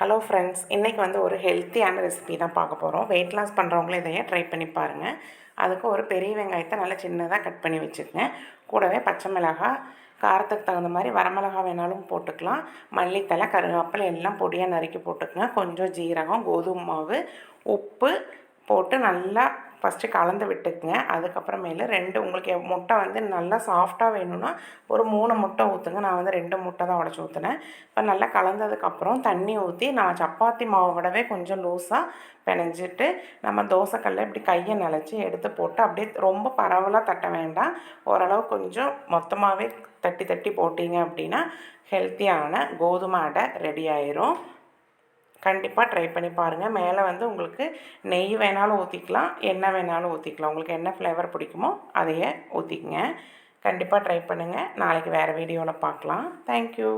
Hello friends, இன்றைக்கி வந்து ஒரு ஹெல்த்தியான ரெசிபி தான் பார்க்க போகிறோம். வெயிட் லாஸ் பண்ணுறவங்களும் இதையே ட்ரை பண்ணி பாருங்கள். அதுக்கு ஒரு பெரிய வெங்காயத்தை நல்லா சின்னதாக கட் பண்ணி வச்சுக்கங்க. கூடவே பச்சை மிளகாய், காரத்துக்கு தகுந்த மாதிரி வரமிளகா வேணாலும் போட்டுக்கலாம். மல்லித்தலை, கருவேப்பிலை எல்லாம் பொடியாக நறுக்கி போட்டுக்கங்க. கொஞ்சம் ஜீரகம், கோதுமை மாவு, உப்பு போட்டு நல்லா ஃபஸ்ட்டு கலந்து விட்டுக்குங்க. அதுக்கப்புறமேலு உங்களுக்கு முட்டை வந்து நல்லா சாஃப்டாக வேணும்னா ஒரு 3 முட்டை ஊற்றுங்க. நான் வந்து 2 முட்டை தான் உடச்சி ஊற்றினேன். இப்போ நல்லா கலந்ததுக்கப்புறம் தண்ணி ஊற்றி நான் சப்பாத்தி மாவை விடவே கொஞ்சம் லூஸாக பிணைஞ்சிட்டு நம்ம தோசைக்கல்ல இப்படி கையை நினச்சி எடுத்து போட்டு அப்படியே ரொம்ப பரவலாக தட்ட வேண்டாம். ஓரளவு கொஞ்சம் மொத்தமாகவே தட்டி தட்டி போட்டிங்க அப்படின்னா ஹெல்த்தியான கோதுமை அடை ரெடி ஆயிரும். கண்டிப்பாக ட்ரை பண்ணி பாருங்கள். மேலே வந்து உங்களுக்கு நெய் வேணாலும் ஊற்றிக்கலாம், எண்ணெய் வேணாலும் ஊற்றிக்கலாம். உங்களுக்கு என்ன ஃப்ளேவர் பிடிக்குமோ அதையே ஊற்றிக்கங்க. கண்டிப்பாக ட்ரை பண்ணுங்கள். நாளைக்கு வேறு வீடியோவில் பார்க்கலாம். தேங்க்யூ.